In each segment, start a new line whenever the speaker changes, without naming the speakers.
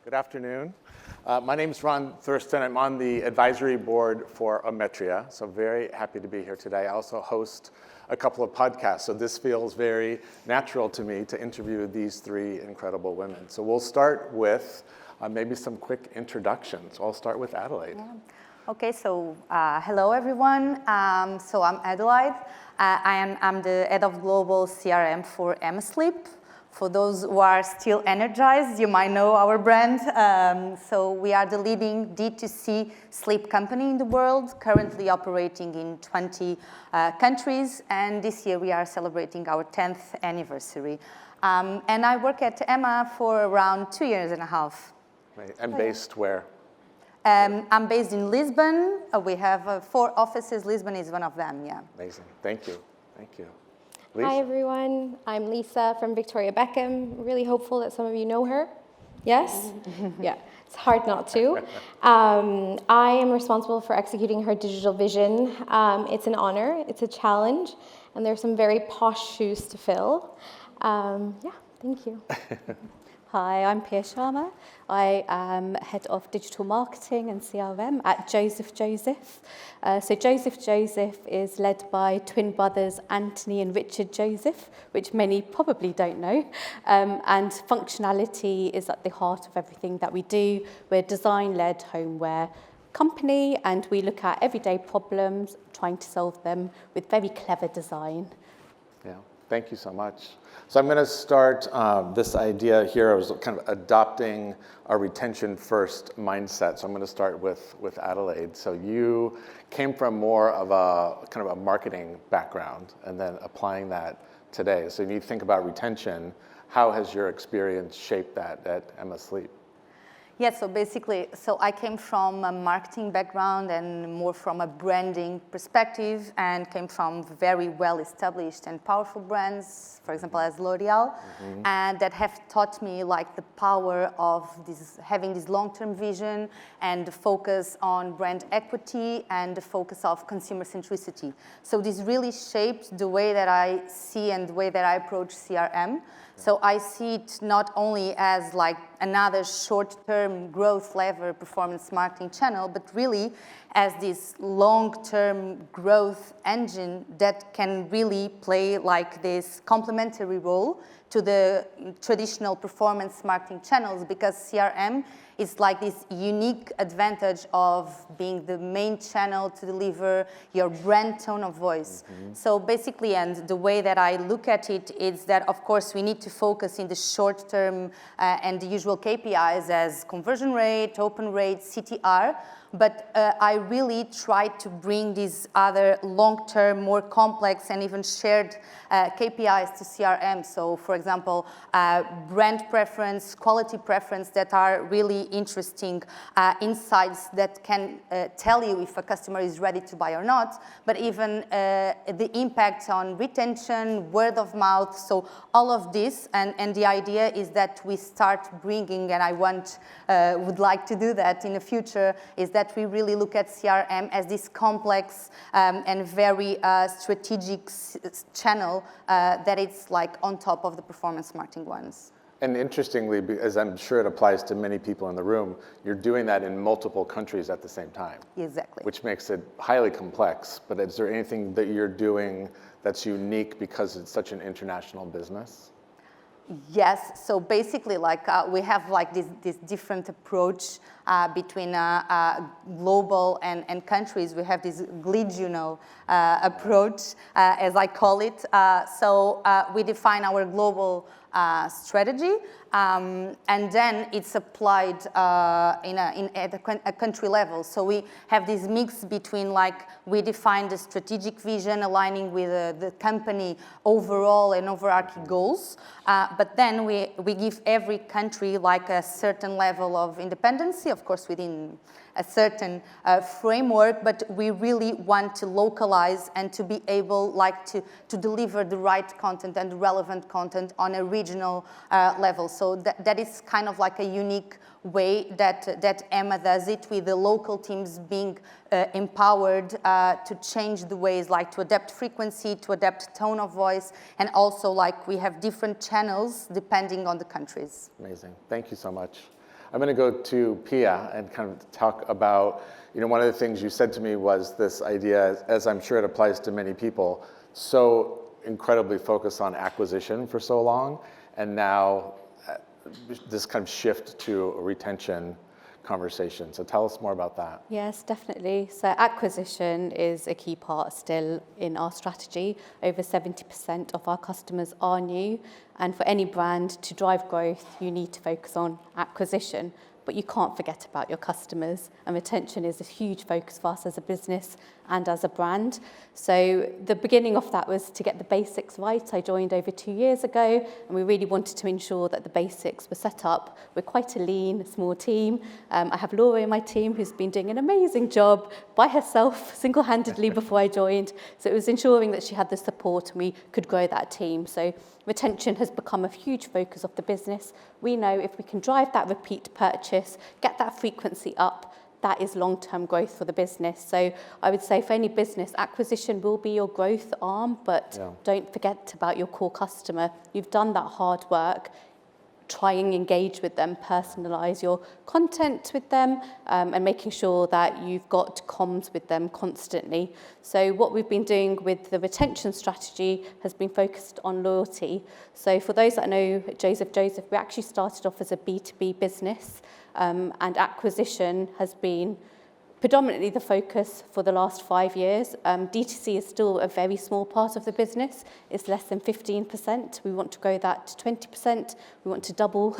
Good afternoon. My name is Ron Thurston. I'm on the advisory board for Ometria, so very happy to be here today. I also host a couple of podcasts, so this feels very natural to me to interview these three incredible women. So we'll start with maybe some quick introductions. I'll start with Adelaide.
Yeah. Okay, so hello everyone. So I'm Adelaide. I'm the head of global CRM for Emma Sleep. For those who are still energized, you might know our brand. So we are the leading D2C sleep company in the world, currently operating in 20 countries. And this year we are celebrating our 10th anniversary. And I work at Emma for around 2 years and a half.
And based where?
I'm based in Lisbon. We have 4 offices. Lisbon is one of them, yeah.
Amazing. Thank you. Thank you.
Hi, everyone. I'm Lisa from Victoria Beckham. Really hopeful that some of you know her. Yes? Yeah, it's hard not to. I am responsible for executing her digital vision. It's an honor, it's a challenge, and there's some very posh shoes to fill. Yeah, thank you.
Hi, I'm Pia Sharma. I am Head of Digital Marketing and CRM at Joseph Joseph. So Joseph Joseph is led by twin brothers Anthony and Richard Joseph, which many probably don't know. And functionality is at the heart of everything that we do. We're a design-led homeware company, and we look at everyday problems, trying to solve them with very clever design.
Yeah, thank you so much. So I'm going to start this idea here. I was kind of adopting a retention-first mindset. So I'm going to start with Adelaide. So you came from more of a kind of a marketing background and then applying that today. So when you think about retention, how has your experience shaped that at Emma Sleep?
Yeah, so basically, I came from a marketing background and more from a branding perspective, and came from very well-established and powerful brands, for example, as L'Oreal, and that have taught me like the power of having this long-term vision and the focus on brand equity and the focus of consumer centricity. So this really shaped the way that I see and the way that I approach CRM. So I see it not only as like another short-term growth lever performance marketing channel, but really as this long-term growth engine that can really play like this complementary role to the traditional performance marketing channels, because CRM is like this unique advantage of being the main channel to deliver your brand tone of voice. So basically, and the way that I look at it is that, of course, we need to focus in the short term and the usual KPIs as conversion rate, open rate, CTR. But I really try to bring these other long-term, more complex and even shared KPIs to CRM. So, for example, brand preference, quality preference that are really interesting insights that can tell you if a customer is ready to buy or not, but even the impact on retention, word of mouth. So all of this, and the idea is that we start bringing, and I would like to do that in the future, is that we really look at CRM as this complex and very strategic channel that it's like on top of the performance marketing ones.
And interestingly, as I'm sure it applies to many people in the room, you're doing that in multiple countries at the same time.
Exactly.
Which makes it highly complex. But is there anything that you're doing that's unique because it's such an international business?
Yes, so basically, like we have like this different approach between global and countries. We have this glidional approach, as I call it. So we define our global strategy, and then it's applied at a country level. So we have this mix between like we define the strategic vision aligning with the company overall and overarching goals, but then we give every country like a certain level of independency, of course within a certain framework, but we really want to localize and to be able like to deliver the right content and relevant content on a regional level. So that is kind of like a unique way that Emma does it, with the local teams being empowered to change the ways, like to adapt frequency, to adapt tone of voice, and also like we have different channels depending on the countries.
Amazing. Thank you so much. I'm going to go to Pia and kind of talk about, one of the things you said to me was this idea, as I'm sure it applies to many people, so incredibly focused on acquisition for so long, and now this kind of shift to a retention conversation. So tell us more about that.
Yes, definitely. So acquisition is a key part still in our strategy. Over 70% of our customers are new. And for any brand to drive growth, you need to focus on acquisition. But you can't forget about your customers. And retention is a huge focus for us as a business and as a brand. So the beginning of that was to get the basics right. I joined over 2 years ago, and we really wanted to ensure that the basics were set up. We're quite a lean, small team. I have Laura in my team who's been doing an amazing job by herself, single-handedly before I joined. So it was ensuring that she had the support and we could grow that team. So retention has become a huge focus of the business. We know if we can drive that repeat purchase, get that frequency up, that is long-term growth for the business. So I would say for any business, acquisition will be your growth arm, but don't forget about your core customer. You've done that hard work. Try and engage with them, personalize your content with them, and making sure that you've got comms with them constantly. So what we've been doing with the retention strategy has been focused on loyalty. So for those that know Joseph, we actually started off as a B2B business, and acquisition has been predominantly the focus for the last 5 years. D2C is still a very small part of the business. It's less than 15%. We want to grow that to 20%. We want to double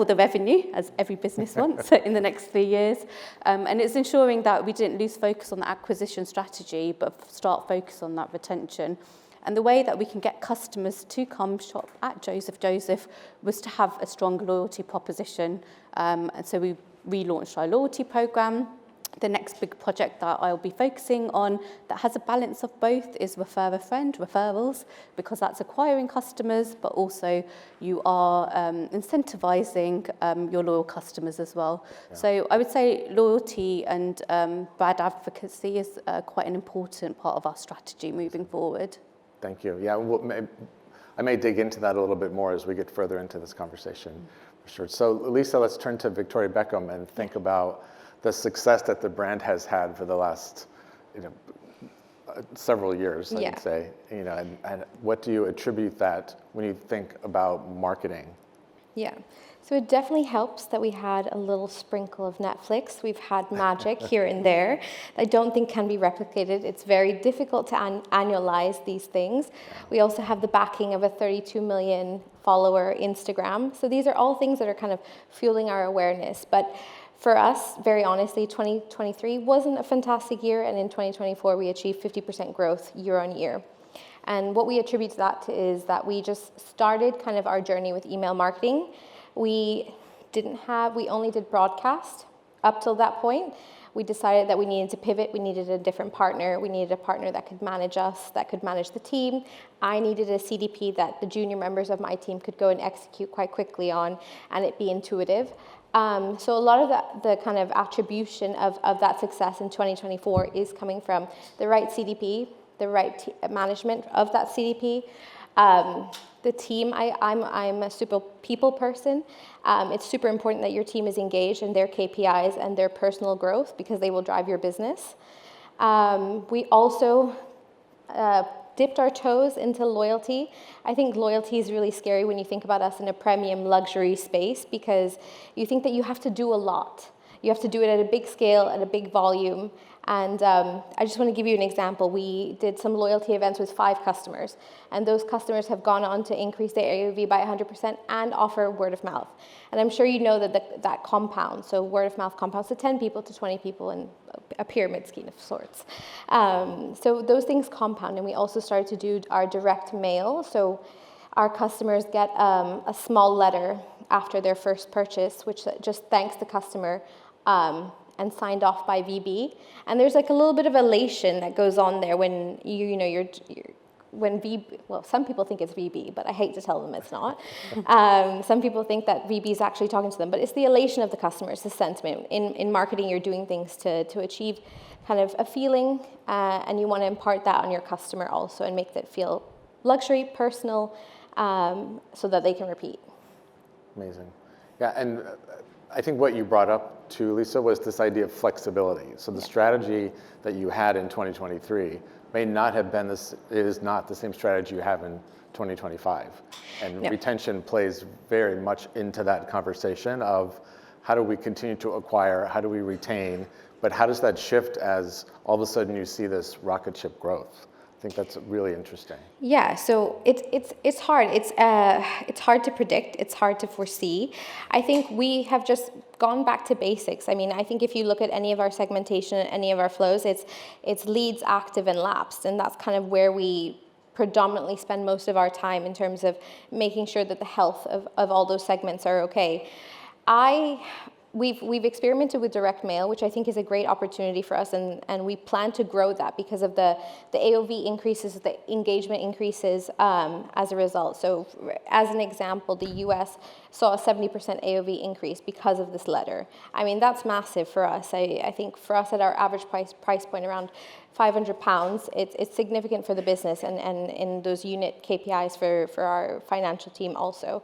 the revenue, as every business wants, in the next 3 years. And it's ensuring that we didn't lose focus on the acquisition strategy, but start focus on that retention. And the way that we can get customers to come shop at Joseph was to have a strong loyalty proposition. And so we relaunched our loyalty program. The next big project that I'll be focusing on that has a balance of both is refer a friend, referrals, because that's acquiring customers, but also you are incentivizing your loyal customers as well. Yeah. So I would say loyalty and brand advocacy is quite an important part of our strategy moving forward.
Thank you. Yeah, I may dig into that a little bit more as we get further into this conversation, for sure. So Lisa, let's turn to Victoria Beckham and think about the success that the brand has had for the last, several years, I would say, and what do you attribute that when you think about marketing?
Yeah, so it definitely helps that we had a little sprinkle of Netflix. We've had magic here and there that I don't think can be replicated. It's very difficult to annualize these things. We also have the backing of a 32 million follower Instagram. So these are all things that are kind of fueling our awareness. But for us, very honestly, 2023 wasn't a fantastic year, and in 2024, we achieved 50% growth year on year. And what we attribute to that is that we just started kind of our journey with email marketing. We only did broadcast up till that point. We decided that we needed to pivot. We needed a different partner. We needed a partner that could manage us, that could manage the team. I needed a CDP that the junior members of my team could go and execute quite quickly on, and it be intuitive. So a lot of the kind of attribution of that success in 2024 is coming from the right CDP, the right management of that CDP. The team, I'm a super people person. It's super important that your team is engaged in their KPIs and their personal growth because they will drive your business. We also dipped our toes into loyalty. I think loyalty is really scary when you think about us in a premium luxury space because you think that you have to do a lot. You have to do it at a big scale, at a big volume. And I just want to give you an example. We did some loyalty events with 5 customers, and those customers have gone on to increase their AOV by 100% and offer word of mouth. And I'm sure you know that compounds. So word of mouth compounds to 10 people to 20 people in a pyramid scheme of sorts. So those things compound, and we also started to do our direct mail. So our customers get a small letter after their first purchase, which just thanks the customer, and signed off by VB. And there's like a little bit of elation that goes on there when when VB, well, some people think it's VB, but I hate to tell them it's not. Some people think that VB is actually talking to them, but it's the elation of the customer, it's the sentiment. In marketing, you're doing things to achieve kind of a feeling, and you want to impart that on your customer also and make that feel luxury, personal, so that they can repeat.
Amazing. Yeah, and I think what you brought up too, Lisa, was this idea of flexibility. So the strategy that you had in 2023 may not have been this, it is not the same strategy you have in 2025. And retention plays very much into that conversation of how do we continue to acquire, how do we retain, but how does that shift as all of a sudden you see this rocket ship growth? I think that's really interesting.
Yeah, so it's hard. It's hard to predict. It's hard to foresee. I think we have just gone back to basics. I mean, I think if you look at any of our segmentation, any of our flows, it's leads, active, and lapsed, and that's kind of where we predominantly spend most of our time in terms of making sure that the health of all those segments are okay. We've experimented with direct mail, which I think is a great opportunity for us, and we plan to grow that because of the AOV increases, the engagement increases as a result. So as an example, the US saw a 70% AOV increase because of this letter. I mean, that's massive for us. I think for us at our average price point around £500, it's significant for the business and in those unit KPIs for our financial team also.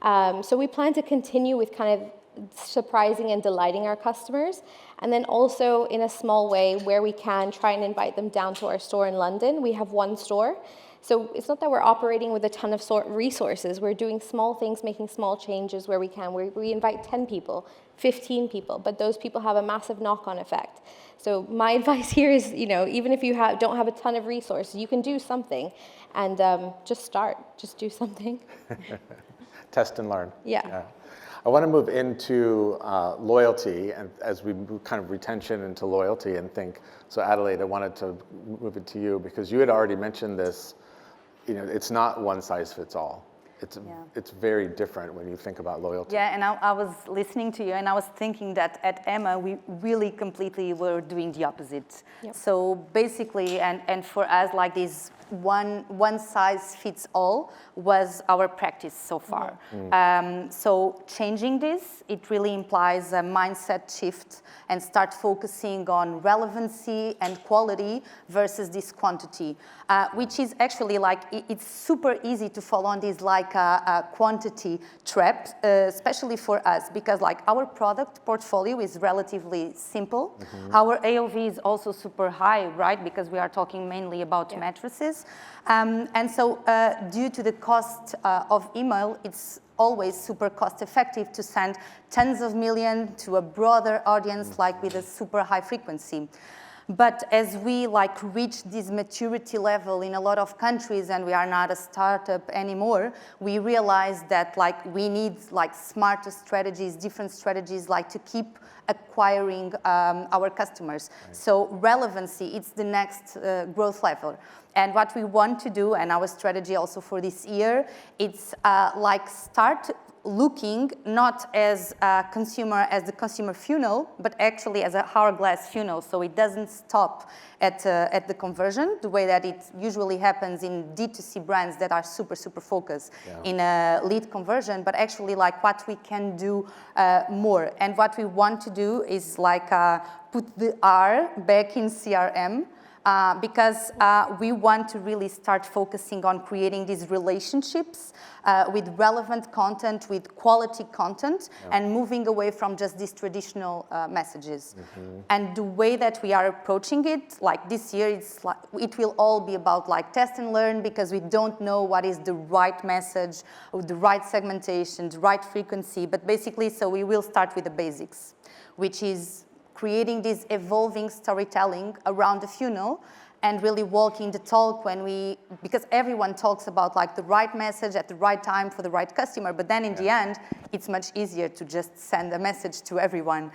So we plan to continue with kind of surprising and delighting our customers, and then also in a small way where we can try and invite them down to our store in London. We have one store, so it's not that we're operating with a ton of resources. We're doing small things, making small changes where we can. We invite 10 people, 15 people, but those people have a massive knock-on effect. So my advice here is, you know, even if you don't have a ton of resources, you can do something, and just start, just do something.
Test and learn.
Yeah.
I want to move into loyalty, and as we move kind of retention into loyalty and think, so Adelaide, I wanted to move it to you because you had already mentioned this, you know, it's not one size fits all. It's very different when you think about loyalty.
Yeah, and I was listening to you and I was thinking that at Emma, we really completely were doing the opposite. Yep. So basically, and for us, like this one size fits all was our practice so far. So changing this, it really implies a mindset shift and start focusing on relevancy and quality versus this quantity, which is actually like, it's super easy to fall on this like a quantity trap, especially for us, because like our product portfolio is relatively simple. Our AOV is also super high, right? Because we are talking mainly about mattresses. And so due to the cost of email, it's always super cost effective to send tens of millions to a broader audience, like with a super high frequency. But as we like reach this maturity level in a lot of countries and we are not a startup anymore, we realize that like we need like smarter strategies, different strategies, like to keep acquiring our customers. So relevancy, it's the next growth level. And what we want to do, and our strategy also for this year, it's like start looking not as a consumer, as the consumer funnel, but actually as a hourglass funnel. So it doesn't stop at the conversion, the way that it usually happens in D2C brands that are super focused in a lead conversion, but actually like what we can do more. And what we want to do is like put the R back in CRM, because we want to really start focusing on creating these relationships with relevant content, with quality content, and moving away from just these traditional messages. And the way that we are approaching it, like this year, it's like, it will all be about like test and learn, because we don't know what is the right message, or the right segmentation, the right frequency. But basically, so we will start with the basics, which is creating this evolving storytelling around the funnel and really walking the talk because everyone talks about like the right message at the right time for the right customer, but then in the end, it's much easier to just send a message to everyone.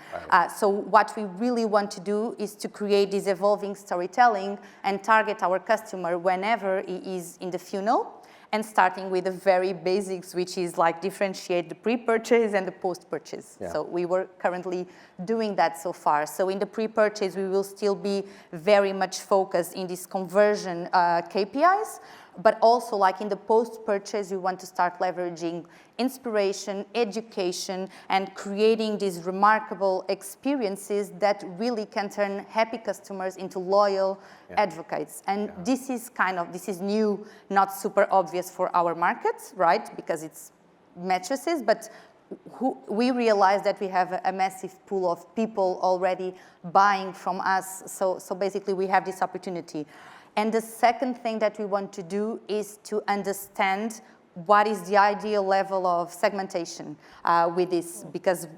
So what we really want to do is to create this evolving storytelling and target our customer whenever he is in the funnel, and starting with the very basics, which is like differentiate the pre-purchase and the post-purchase. So we were currently doing that so far. So in the pre-purchase, we will still be very much focused in these conversion KPIs, but also like in the post-purchase, we want to start leveraging inspiration, education, and creating these remarkable experiences that really can turn happy customers into loyal advocates. And this is new, not super obvious for our markets, right? Because it's mattresses, but we realize that we have a massive pool of people already buying from us. So basically we have this opportunity. And the second thing that we want to do is to understand what is the ideal level of segmentation with this, because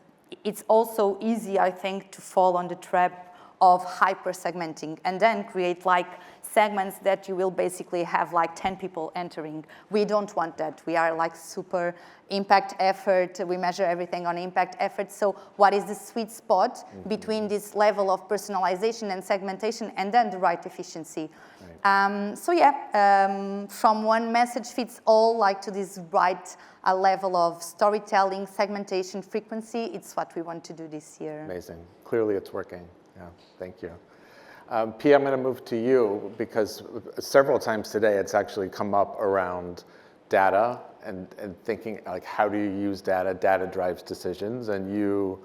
it's also easy, I think, to fall on the trap of hyper segmenting and then create like segments that you will basically have like 10 people entering. We don't want that. We are like super impact effort. We measure everything on impact effort. So what is the sweet spot between this level of personalization and segmentation and then the right efficiency? Right. From one message fits all like to this right level of storytelling, segmentation, frequency, it's what we want to do this year.
Amazing. Clearly it's working. Yeah, thank you. Pia, I'm going to move to you because several times today it's actually come up around data and thinking like how do you use data? Data drives decisions, and you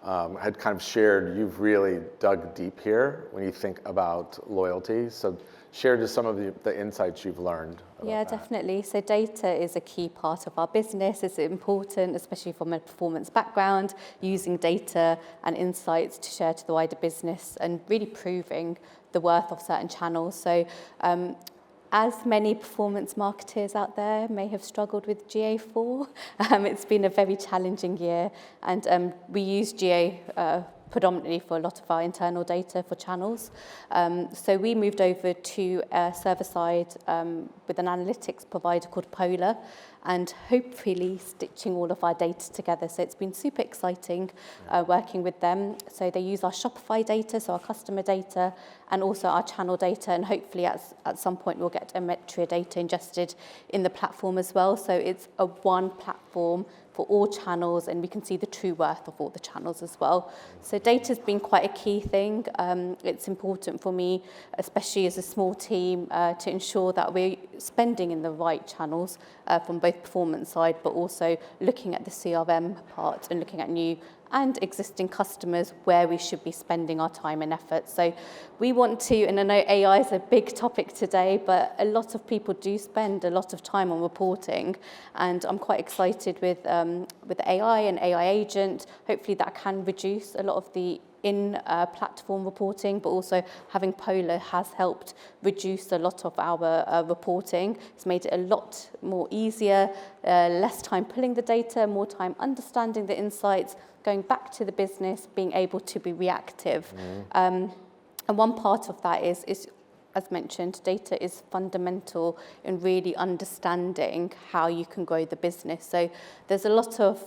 had kind of shared you've really dug deep here when you think about loyalty. So share just some of the insights you've learned about
Yeah,
that.
definitely. So data is a key part of our business. It's important, especially from a performance background, using data and insights to share to the wider business and really proving the worth of certain channels. So as many performance marketers out there may have struggled with GA4, it's been a very challenging year, and we use GA predominantly for a lot of our internal data for channels. So we moved over to server-side with an analytics provider called Polar, and hopefully stitching all of our data together. So it's been super exciting working with them. So they use our Shopify data, so our customer data, and also our channel data, and hopefully at some point we'll get Emetria data ingested in the platform as well. So it's a one platform for all channels, and we can see the true worth of all the channels as well. So data's been quite a key thing. It's important for me, especially as a small team, to ensure that we're spending in the right channels from both performance side, but also looking at the CRM part and looking at new and existing customers where we should be spending our time and effort. So we want to, and I know AI is a big topic today, but a lot of people do spend a lot of time on reporting, and I'm quite excited with AI and AI agent. Hopefully that can reduce a lot of the platform reporting, but also having Polar has helped reduce a lot of our reporting. It's made it a lot more easier, less time pulling the data, more time understanding the insights, going back to the business, being able to be reactive. And one part of that is, as mentioned, data is fundamental in really understanding how you can grow the business. So there's a lot of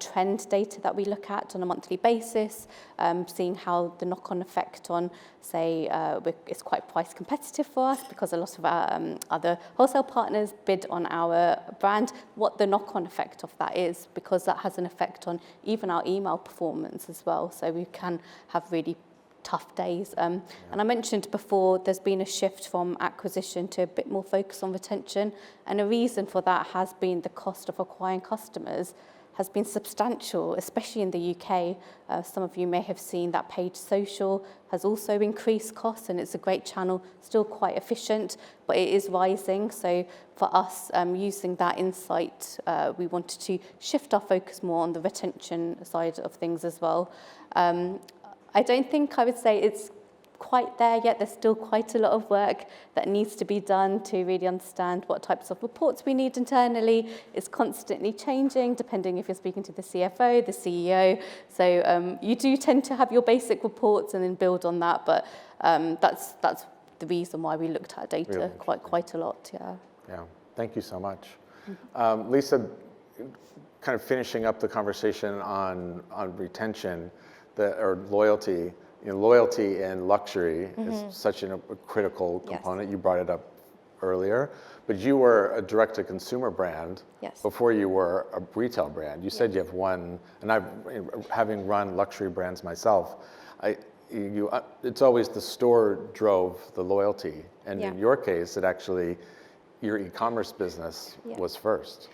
trend data that we look at on a monthly basis, seeing how the knock-on effect on, say, it's quite price competitive for us because a lot of our other wholesale partners bid on our brand, what the knock-on effect of that is, because that has an effect on even our email performance as well. So we can have really tough days. And I mentioned before, there's been a shift from acquisition to a bit more focus on retention. And a reason for that has been the cost of acquiring customers has been substantial, especially in the UK. Some of you may have seen that Paid Social has also increased costs, and it's a great channel, still quite efficient, but it is rising. So for us, using that insight, we wanted to shift our focus more on the retention side of things as well. I don't think I would say it's quite there yet. There's still quite a lot of work that needs to be done to really understand what types of reports we need internally. It's constantly changing, depending if you're speaking to the CFO, the CEO. So you do tend to have your basic reports and then build on that. But that's the reason why we looked at data
Really
quite a lot.
Yeah, thank you so much. Lisa, kind of finishing up the conversation on retention, or loyalty. You know, loyalty in luxury is such a critical component. Yes. You brought it up earlier, but you were a direct-to-consumer brand before you were a retail brand. You said you have one, and having run luxury brands myself, it's always the store drove the loyalty, and in your case, it actually, your e-commerce business was first.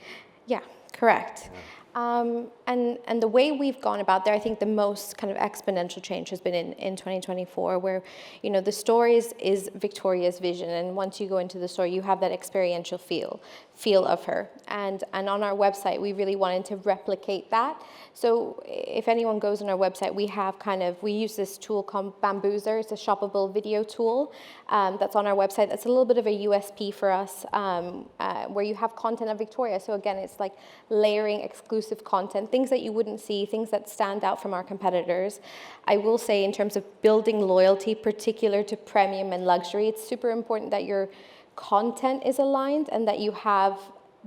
Yeah, Correct. And the way we've gone about there, I think the most kind of exponential change has been in 2024, where, you know, the stories is Victoria's vision, and once you go into the store, you have that experiential feel of her. And on our website, we really wanted to replicate that. So if anyone goes on our website, we use this tool called Bamboozer. It's a shoppable video tool that's on our website. That's a little bit of a USP for us, where you have content of Victoria. So again, it's like layering exclusive content, things that you wouldn't see, things that stand out from our competitors. I will say, in terms of building loyalty, particular to premium and luxury, it's super important that your content is aligned and that you have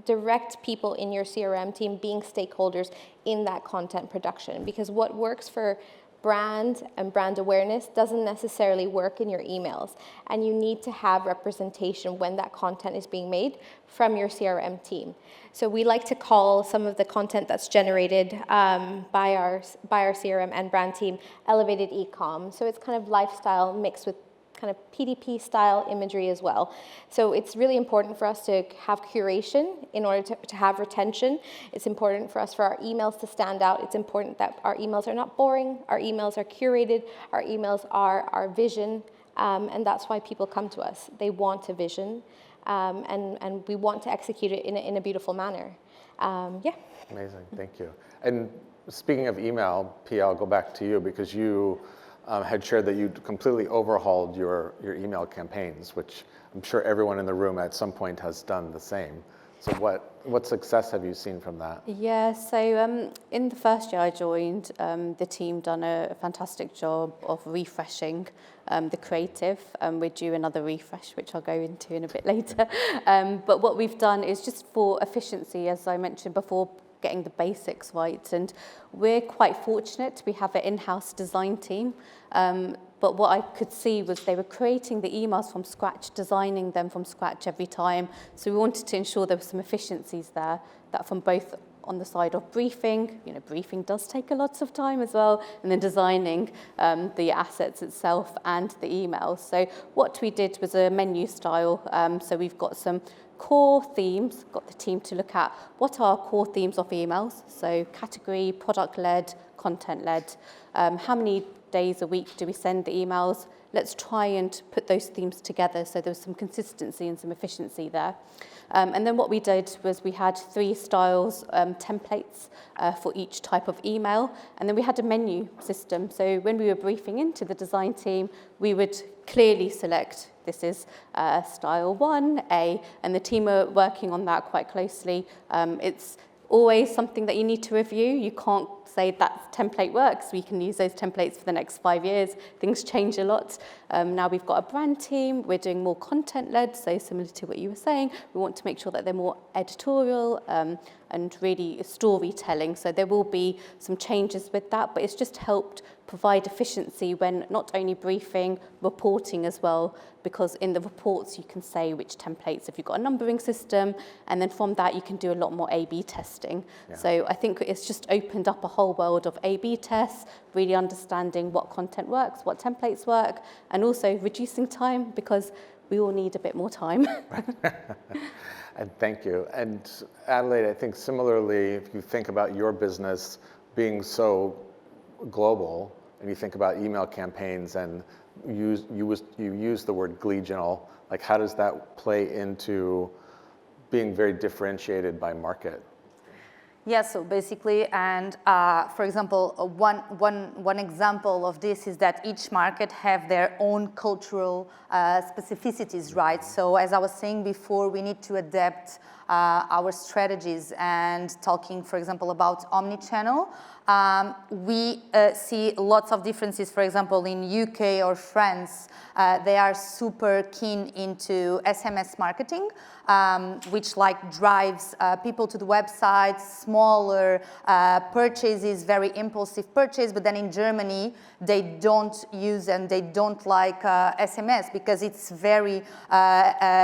direct people in your CRM team being stakeholders in that content production, because what works for brand and brand awareness doesn't necessarily work in your emails, and you need to have representation when that content is being made from your CRM team. So we like to call some of the content that's generated by our CRM and brand team elevated e-com. So it's kind of lifestyle mixed with kind of PDP style imagery as well. So it's really important for us to have curation in order to have retention. It's important for us for our emails to stand out. It's important that our emails are not boring, our emails are curated, our emails are our vision, and that's why people come to us. They want a vision, and we want to execute it in a beautiful manner. Yeah.
Amazing, thank you. And speaking of email, Pia, I'll go back to you, because you had shared that you completely overhauled your email campaigns, which I'm sure everyone in the room at some point has done the same. So what success have you seen from that?
Yeah, so in the first year I joined, the team done a fantastic job of refreshing the creative. We're due another refresh, which I'll go into in a bit later. But what we've done is just for efficiency, as I mentioned before, getting the basics right, and we're quite fortunate. We have an in-house design team, but what I could see was they were creating the emails from scratch, designing them from scratch every time. So we wanted to ensure there were some efficiencies there, that from both on the side of briefing, you know, briefing does take a lot of time as well, and then designing the assets itself and the emails. So what we did was a menu style. So we've got some core themes, got the team to look at what are core themes of emails. So category, product-led, content-led. How many days a week do we send the emails? Let's try and put those themes together so there was some consistency and some efficiency there. And then what we did was we had 3 styles, templates for each type of email, and then we had a menu system. So when we were briefing into the design team, we would clearly select, this is style 1A, and the team are working on that quite closely. It's always something that you need to review. You can't say that template works. We can use those templates for the next 5 years. Things change a lot. Now we've got a brand team. We're doing more content-led, so similar to what you were saying. We want to make sure that they're more editorial and really storytelling. So there will be some changes with that, but it's just helped provide efficiency when not only briefing, reporting as well, because in the reports you can say which templates, if you've got a numbering system, and then from that you can do a lot more A/B testing. Yeah. So I think it's just opened up a whole world of A/B tests, really understanding what content works, what templates work, and also reducing time, because we all need a bit more time.
And thank you. And Adelaide, I think similarly, if you think about your business being so global, and you think about email campaigns, and you use the word gleasional, like how does that play into being very differentiated by market?
Yeah, so basically, and for example, one example of this is that each market have their own cultural specificities, right? So as I was saying before, we need to adapt our strategies, and talking, for example, about omnichannel. We see lots of differences. For example, in UK or France, they are super keen into SMS marketing, which like drives people to the website, smaller purchases, very impulsive purchase. But then in Germany, they don't use and they don't like SMS because it's very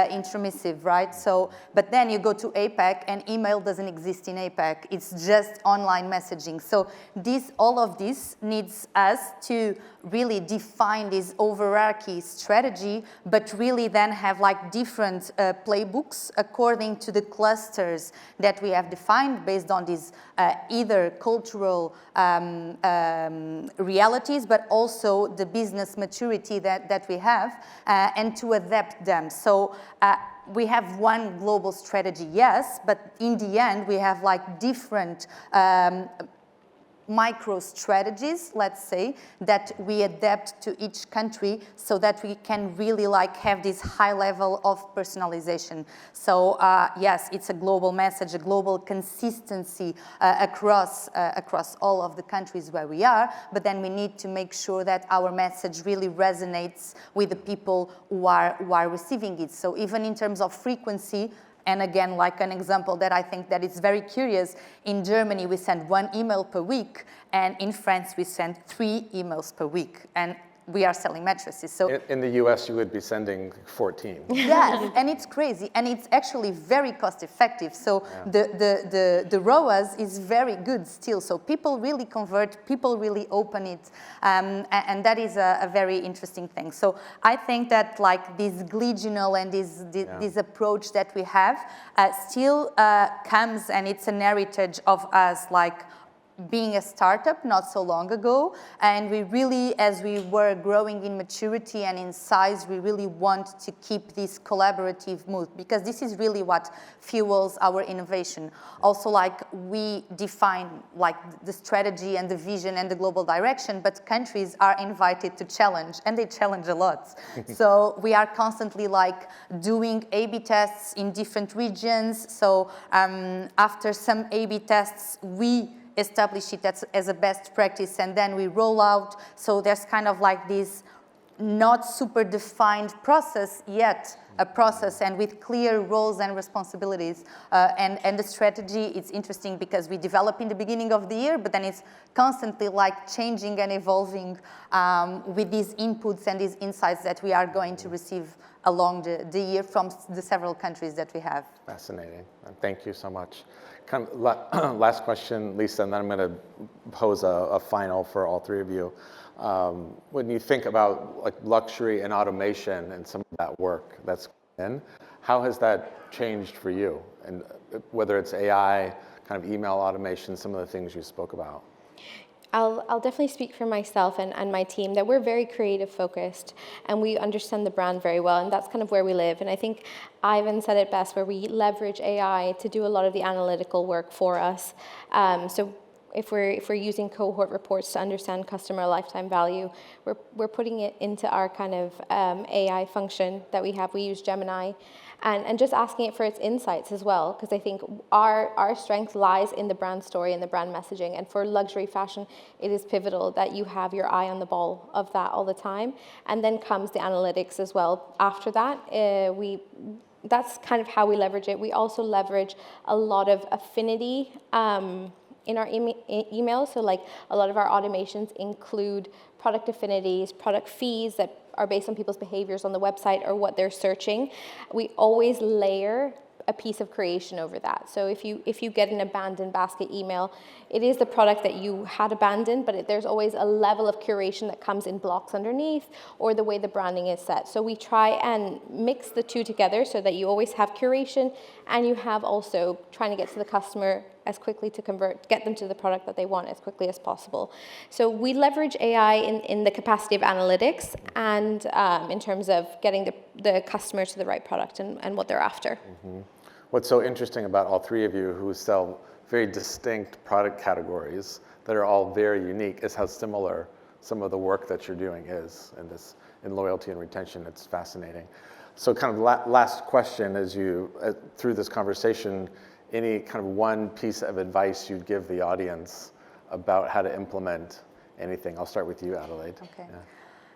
intrusive, right? So, but then you go go to APAC and email doesn't exist in APAC. It's just online messaging. So all of this needs us to really define this overarching strategy, but really then have like different playbooks according to the clusters that we have defined based on these either cultural realities, but also the business maturity that we have, and to adapt them. So we have one global strategy, yes, but in the end, we have like different micro strategies, let's say, that we adapt to each country so that we can really like have this high level of personalization. So yes, it's a global message, a global consistency across all of the countries where we are, but then we need to make sure that our message really resonates with the people who are receiving it. So even in terms of frequency, and again, like an example that I think that is very curious, in Germany we send 1 email per week, and in France we send 3 emails per week, and we are selling mattresses. So
in the US, you would be sending 14.
yes, and it's crazy, and it's actually very cost effective. So the ROAS is very good still. So people really convert, people really open it, and that is a very interesting thing. So I think that like this glidional and this approach that we have still comes, and it's an heritage of us, like being a startup not so long ago, and we really, as we were growing in maturity and in size, we really want to keep this collaborative mood, because this is really what fuels our innovation. Also, like, we define like the strategy and the vision and the global direction, but countries are invited to challenge, and they challenge a lot. So we are constantly like doing A/B tests in different regions. So after some A/B tests, we establish it as a best practice, and then we roll out. So there's kind of like this not super defined process yet, a process, and with clear roles and responsibilities. And the strategy, it's interesting because we develop in the beginning of the year, but then it's constantly like changing and evolving with these inputs and these insights that we are going to receive along the year from the several countries that we have.
Fascinating. Thank you so much. Kind of last question, Lisa, and then I'm going to pose a final for all three of you. When you think about like luxury and automation and some of that work that's in, how has that changed for you? And whether it's AI, kind of email automation, some of the things you spoke about.
I'll definitely speak for myself and my team that we're very creative focused, and we understand the brand very well, and that's kind of where we live. And I think Ivan said it best, where we leverage AI to do a lot of the analytical work for us. So if we're using cohort reports to understand customer lifetime value, we're putting it into our kind of AI function that we have. We use Gemini. And just asking it for its insights as well, because I think our strength lies in the brand story and the brand messaging. And for luxury fashion, it is pivotal that you have your eye on the ball of that all the time. And then comes the analytics as well. After that, that's kind of how we leverage it. We also leverage a lot of affinity in our emails. So like a lot of our automations include product affinities, product fees that are based on people's behaviors on the website or what they're searching. We always layer a piece of creation over that. So if you get an abandoned basket email, it is the product that you had abandoned, but there's always a level of curation that comes in blocks underneath, or the way the branding is set. So we try and mix the two together so that you always have curation, and you have also trying to get to the customer as quickly to get them to the product that they want as quickly as possible. So we leverage AI in the capacity of analytics and in terms of getting the customer to the right product and what they're after.
Mm-hmm. What's so interesting about all three of you who sell very distinct product categories that are all very unique is how similar some of the work that you're doing is in loyalty and retention. It's fascinating. So kind of last question as you, through this conversation, any kind of one piece of advice you'd give the audience about how to implement anything? I'll start with you, Adelaide.
Okay.
Yeah.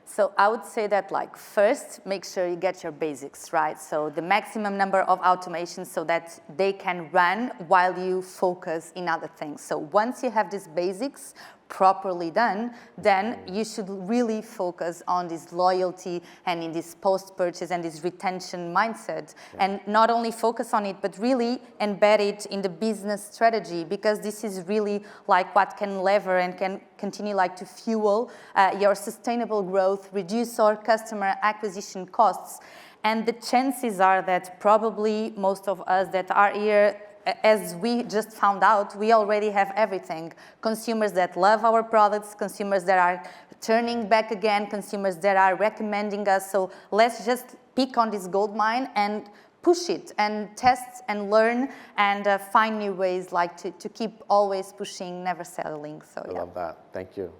So I would say that, like, first, make sure you get your basics right. So the maximum number of automations so that they can run while you focus in other things. So once you have these basics, properly done, then you should really focus on this loyalty and in this post-purchase and this retention mindset. And not only focus on it, but really embed it in the business strategy, because this is really like what can lever and can continue like to fuel your sustainable growth, reduce our customer acquisition costs. And the chances are that probably most of us that are here, as we just found out, we already have everything. Consumers that love our products, consumers that are turning back again, consumers that are recommending us. So let's just pick on this gold mine and push it and test and learn and find new ways like to keep always pushing, never settling. So
I love that. Thank you.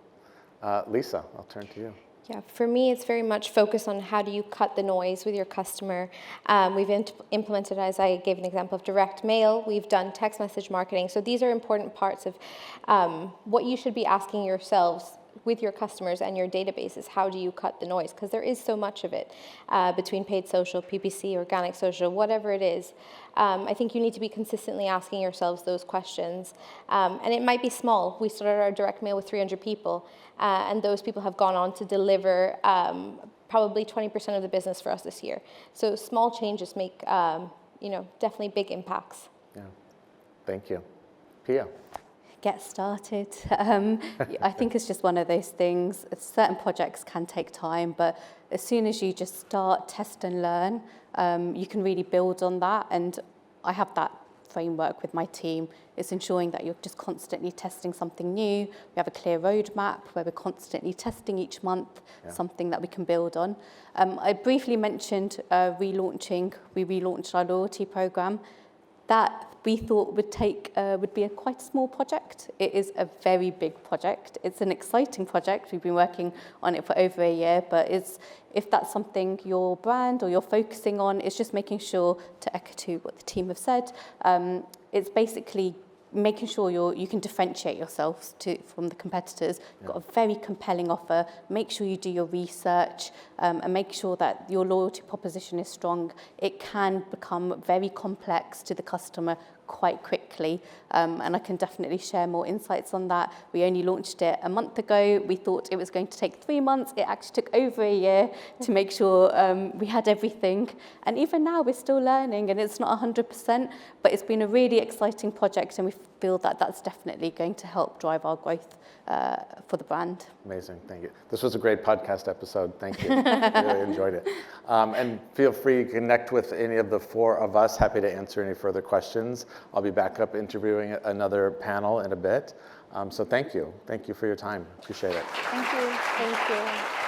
Lisa, I'll turn to you.
Yeah, for me, it's very much focused on how do you cut the noise with your customer. We've implemented, as I gave an example, of direct mail. We've done text message marketing. So these are important parts of what you should be asking yourselves with your customers and your databases. How do you cut the noise? Because there is so much of it between paid social, PPC, organic social, whatever it is. I think you need to be consistently asking yourselves those questions. And it might be small. We started our direct mail with 300 people, and those people have gone on to deliver probably 20% of the business for us this year. So small changes make, definitely big impacts.
Yeah, thank you. Pia.
Get started. I think it's just one of those things. Certain projects can take time, but as soon as you just start, test and learn, you can really build on that. And I have that framework with my team. It's ensuring that you're just constantly testing something new. We have a clear roadmap where we're constantly testing each month something that we can build on. I briefly mentioned relaunching. We relaunched our loyalty program. That we thought would be a quite small project. It is a very big project. It's an exciting project. We've been working on it for over a year, but if that's something your brand or you're focusing on, it's just making sure, to echo to what the team have said, it's basically making sure you can differentiate yourselves from the competitors. You've got a very compelling offer. Make sure you do your research and make sure that your loyalty proposition is strong. It can become very complex to the customer quite quickly, and I can definitely share more insights on that. We only launched it a month ago. We thought it was going to take 3 months. It actually took over a year to make sure we had everything. And even now, we're still learning, and it's not 100%, but it's been a really exciting project, and we feel that that's definitely going to help drive our growth for the brand.
Amazing, thank you. This was a great podcast episode. Thank you. I really enjoyed it. And feel free to connect with any of the 4 of us. Happy to answer any further questions. I'll be back up interviewing another panel in a bit. So thank you. Thank you for your time. Appreciate it.
Thank you.
Thank you.